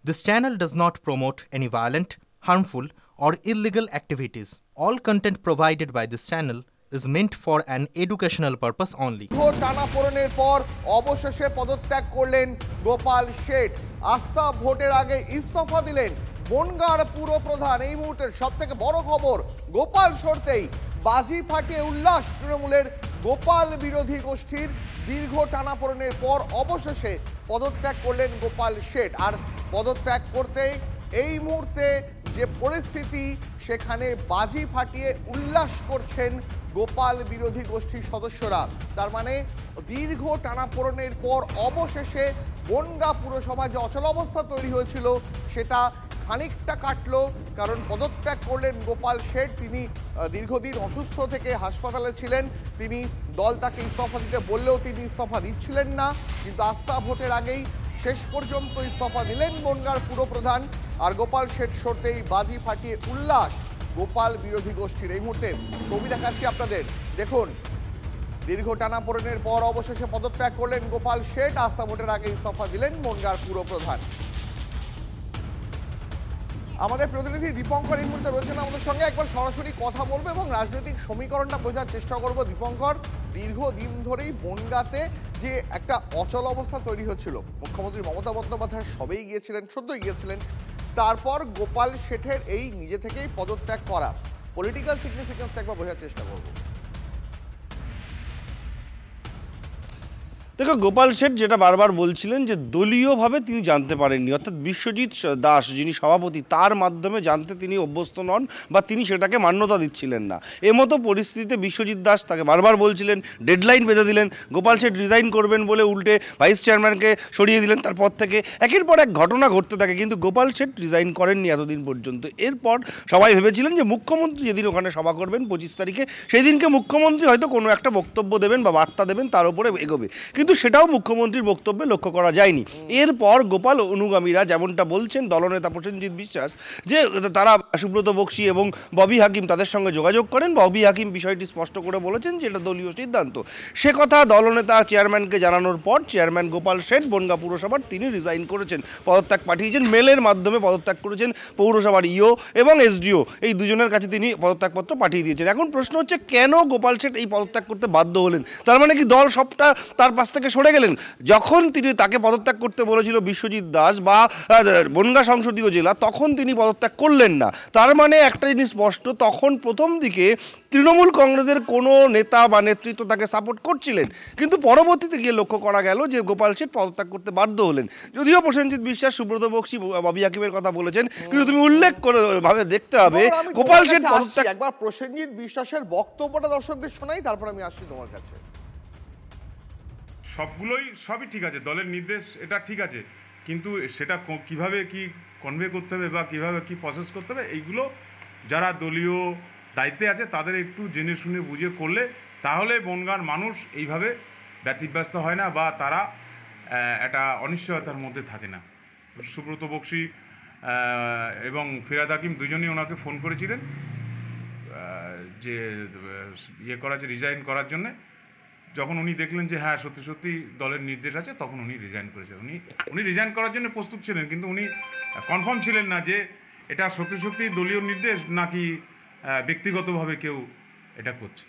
This channel does not promote any violent, harmful, or illegal activities. All content provided by this channel is meant for an educational purpose only. টানাপোড়েনের পর অবশেষে পদত্যাগ করলেন গোপাল শেঠ। আস্থা ভোটের আগে ইস্তফা দিলেন বনগাঁর পুরপ্রধান। এই মুহূর্তের সবথেকে বড় খবর, গোপাল সরতেই বাজি ফাটিয়ে উল্লাস তৃণমূলের। গোপাল বিরোধী গোষ্ঠীর দীর্ঘ টানাপোড়েনের পর অবশেষে পদত্যাগ করলেন গোপাল শেঠ। আর পদত্যাগ করতেই এই মুহূর্তে যে পরিস্থিতি, সেখানে বাজি ফাটিয়ে উল্লাস করছেন গোপাল বিরোধী গোষ্ঠীর সদস্যরা। তার মানে দীর্ঘ টানাপোড়েনের পর অবশেষে বনগাঁ পুরসভা যে অচলাবস্থা তৈরি হয়েছিল সেটা খানিকটা কাটলো, কারণ পদত্যাগ করলেন গোপাল শেঠ। তিনি দীর্ঘদিন অসুস্থ থেকে হাসপাতালে ছিলেন। তিনি দল তাকে ইস্তফা দিতে বললেও তিনি ইস্তফা দিচ্ছিলেন না, কিন্তু আস্থা ভোটের আগেই শেষ পর্যন্ত ইস্তফা দিলেন বনগাঁর পুরপ্রধান। আর গোপাল শেঠ সরতেই বাজি ফাটিয়ে উল্লাস গোপাল বিরোধী গোষ্ঠীর। এই মুহূর্তে ছবি দেখাচ্ছি আপনাদের, দেখুন। দীর্ঘ টানাপোড়েনের পর অবশেষে পদত্যাগ করলেন গোপাল শেঠ। আস্থা ভোটের আগে ইস্তফা দিলেন বনগাঁর পুরপ্রধান। আমাদের প্রতিনিধি দীপঙ্কর এই মুহূর্তে রয়েছেন আমাদের সঙ্গে, একবার সরাসরি কথা বলবো এবং রাজনৈতিক সমীকরণটা বোঝার চেষ্টা করব। দীপঙ্কর, দীর্ঘদিন ধরেই বনগাঁতে যে একটা অচল অবস্থা তৈরি হচ্ছিল, মুখ্যমন্ত্রী মমতা বন্দ্যোপাধ্যায় সবেই গিয়েছিলেন, সদ্যই গিয়েছিলেন, তারপর গোপাল শেঠের এই নিজে থেকেই পদত্যাগ করা, পলিটিক্যাল সিগনিফিকেন্সটা একবার বোঝার চেষ্টা করবো। দেখো, গোপাল শেঠ যেটা বারবার বলছিলেন যে দলীয়ভাবে তিনি জানতে পারেননি, অর্থাৎ বিশ্বজিৎ দাস যিনি সভাপতি তার মাধ্যমে জানতে তিনি অভ্যস্ত নন বা তিনি সেটাকে মান্যতা দিচ্ছিলেন না। এমতো পরিস্থিতিতে বিশ্বজিৎ দাস তাকে বারবার বলছিলেন, ডেডলাইন বেঁধে দিলেন, গোপাল শেঠ রিজাইন করবেন বলে উল্টে ভাইস চেয়ারম্যানকে সরিয়ে দিলেন। তারপর থেকে একের পর এক ঘটনা ঘটতে থাকে, কিন্তু গোপাল শেঠ রিজাইন করেননি এতদিন পর্যন্ত। এরপর সবাই ভেবেছিলেন যে মুখ্যমন্ত্রী যেদিন ওখানে সভা করবেন 25 তারিখে, সেই দিনকে মুখ্যমন্ত্রী হয়তো কোনো একটা বক্তব্য দেবেন বা বার্তা দেবেন, তার উপরে এগোবে, কিন্তু সেটাও মুখ্যমন্ত্রীর বক্তব্যে লক্ষ্য করা যায়নি। এরপর গোপাল অনুগামীরা যেমনটা বলছেন, দলনেতা প্রসেনজিৎ বিশ্বাস, যে তারা সুব্রত বক্সী এবং ববি হাকিম তাদের সঙ্গে যোগাযোগ করেন। ববি হাকিম বিষয়টি স্পষ্ট করে বলেছেন যে এটা দলীয় সিদ্ধান্ত। সে কথা দলনেতা চেয়ারম্যানকে জানানোর পর চেয়ারম্যান গোপাল শেঠ বনগাঁ পুরসভার তিনি রিজাইন করেছেন, পদত্যাগ পাঠিয়েছেন, মেলের মাধ্যমে পদত্যাগ করেছেন। পৌরসভার ইও এবং এসডিও এই দুজনের কাছে তিনি পদত্যাগপত্র পাঠিয়ে দিয়েছেন। এখন প্রশ্ন হচ্ছে, কেন গোপাল শেঠ এই পদত্যাগ করতে বাধ্য হলেন? তার মানে কি দল সবটা তার পাশ থেকে সরে গেলেন? যখন তিনি তাকে পদত্যাগ করতে বলেছিল বিশ্বজিৎ দাস বা বনগাঁ সংসদীয় জেলা, তখন তিনি পদত্যাগ করলেন না। তার মানে একটা জিনিস স্পষ্ট, তখন প্রথম দিকে তৃণমূল কংগ্রেসের কোনো নেতা বা নেতৃত্ব তাকে সাপোর্ট করছিলেন, কিন্তু পরবর্তীতে গিয়ে লক্ষ্য করা গেল যে গোপাল শেঠ পদত্যাগ করতে বাধ্য হলেন। যদিও প্রসেনজিৎ বিশ্বাস, সুব্রত বক্সী, ববি হাকিমের কথা বলেছেন, কিন্তু তুমি উল্লেখ করে ভাবে দেখতে হবে গোপাল শেঠ পদত্যাগ। একবার প্রসেনজিৎ বিশ্বাসের বক্তব্যটা দর্শকদের শোনাই, তারপর আমি আসছি তোমার কাছে। সবই ঠিক আছে, দলের নির্দেশ এটা ঠিক আছে, কিন্তু সেটা কিভাবে কি কনভে করতে হবে বা কিভাবে কি প্রসেস করতে হবে, এইগুলো যারা দলীয় দায়িত্বে আছে তাদের একটু জেনে শুনে বুঝে করলে তাহলে বনগাঁর মানুষ এইভাবে ব্যতিব্যস্ত হয় না বা তারা একটা অনিশ্চয়তার মধ্যে থাকে না। সুব্রত বক্সী এবং ফিরহাদ হাকিম দুজনেই ওনাকে ফোন করেছিলেন যে রিজাইন করার জন্যে। যখন উনি দেখলেন যে হ্যাঁ সত্যি সত্যি দলের নির্দেশ আছে, তখন উনি রিজাইন করেছেন। উনি রিজাইন করার জন্য প্রস্তুত ছিলেন, কিন্তু উনি কনফার্ম ছিলেন না যে এটা সত্যি সত্যি দলীয় নির্দেশ নাকি ব্যক্তিগতভাবে কেউ এটা করছে।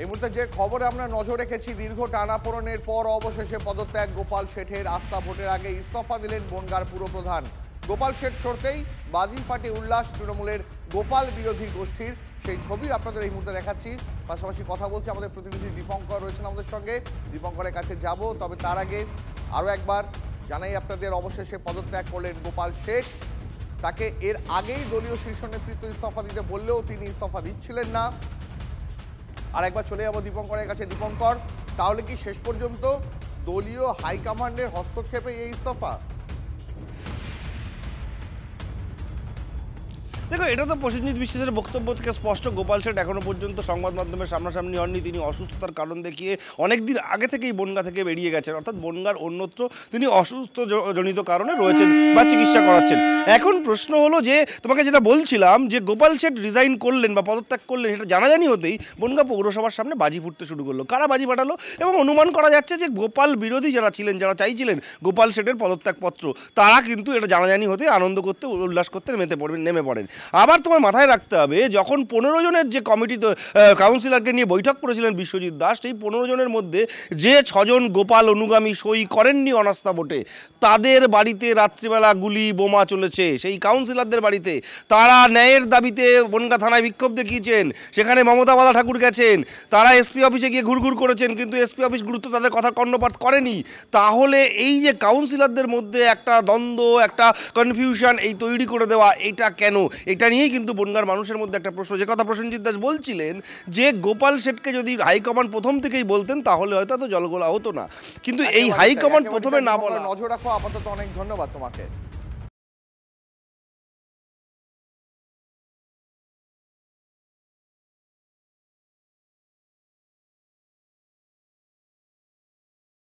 এই মুহূর্তে যে খবরে আমরা নজর রেখেছি, দীর্ঘ টানাপোড়েনের পর অবশেষে পদত্যাগ গোপাল শেঠের। আস্থা ভোটের আগে ইস্তফা দিলেন বনগাঁর পুরপ্রধান। গোপাল শেঠ সরতেই বাজি ফাটে উল্লাস তৃণমূলের গোপাল বিরোধী গোষ্ঠীর। সেই ছবি আপনাদের এই মুহূর্তে দেখাচ্ছি, পাশাপাশি কথা বলছি আমাদের প্রতিনিধি দীপঙ্কর রয়েছেন আমাদের সঙ্গে। দীপঙ্করের কাছে যাব, তবে তার আগে আরও একবার জানাই আপনাদের, অবশেষে পদত্যাগ করলেন গোপাল শেঠ। তাকে এর আগেই দলীয় শীর্ষ নেতৃত্ব ইস্তফা দিতে বললেও তিনি ইস্তফা দিচ্ছিলেন না। আর একবার চলে যাবো দীপঙ্করের কাছে। দীপঙ্কর, তাহলে কি শেষ পর্যন্ত দলীয় হাইকমান্ডের হস্তক্ষেপে এই ইস্তফা? দেখো, এটা তো প্রসেনজিৎ বিশ্বাসের বক্তব্য থেকে স্পষ্ট। গোপাল শেঠ এখনো পর্যন্ত সংবাদ মাধ্যমের সামনাসামনি হননি। তিনি অসুস্থতার কারণ দেখিয়ে অনেকদিন আগে থেকেই বনগাঁ থেকে বেরিয়ে গেছেন, অর্থাৎ বনগাঁর অন্যত্র তিনি অসুস্থ জনিত কারণে রয়েছেন বা চিকিৎসা করাচ্ছেন। এখন প্রশ্ন হলো যে, তোমাকে যেটা বলছিলাম যে গোপাল শেঠ রিজাইন করলেন বা পদত্যাগ করলেন, সেটা জানাজানি হতেই বনগাঁ পৌরসভার সামনে বাজি ফুটতে শুরু করলো। কারা বাজি ফাটালো? এবং অনুমান করা যাচ্ছে যে গোপাল বিরোধী যারা ছিলেন, যারা চাইছিলেন গোপাল শেঠের পদত্যাগপত্র, তারা কিন্তু এটা জানাজানি হতে আনন্দ করতে, উল্লাস করতে নেমে পড়েন। আবার তোমার মাথায় রাখতে হবে, যখন 15 জনের যে কমিটি কাউন্সিলরকে নিয়ে বৈঠক করেছিলেন বিশ্বজিৎ দাস, সেই 15 জনের মধ্যে যে 6 জন গোপাল অনুগামী সই করেননি অনাস্থা ভোটে, তাদের বাড়িতে রাত্রিবেলা গুলি বোমা চলেছে। সেই কাউন্সিলরদের বাড়িতে তারা ন্যায়ের দাবিতে বনগাঁ থানায় বিক্ষোভ দেখিয়েছেন। সেখানে মমতা বালা ঠাকুর গেছেন, তারা এসপি অফিসে গিয়ে ঘুরঘুর করেছেন, কিন্তু এসপি অফিস গুরুত্ব তাদের কথা কর্ণপাত করেনি। তাহলে এই যে কাউন্সিলরদের মধ্যে একটা দ্বন্দ্ব, একটা কনফিউশন এই তৈরি করে দেওয়া, এটা কেন? এটা নিয়েই কিন্তু বনগাঁর মানুষের মধ্যে একটা প্রশ্ন। যে কথা প্রসেনজিৎ দাস বলছিলেন যে গোপাল শেঠকে যদি হাইকমান্ড প্রথম থেকেই বলতেন তাহলে হয়তো এত জলগোলা হতো না, কিন্তু এই হাইকমান্ড প্রথমে না বলা। নজর রাখো। আপাতত অনেক ধন্যবাদ তোমাকে।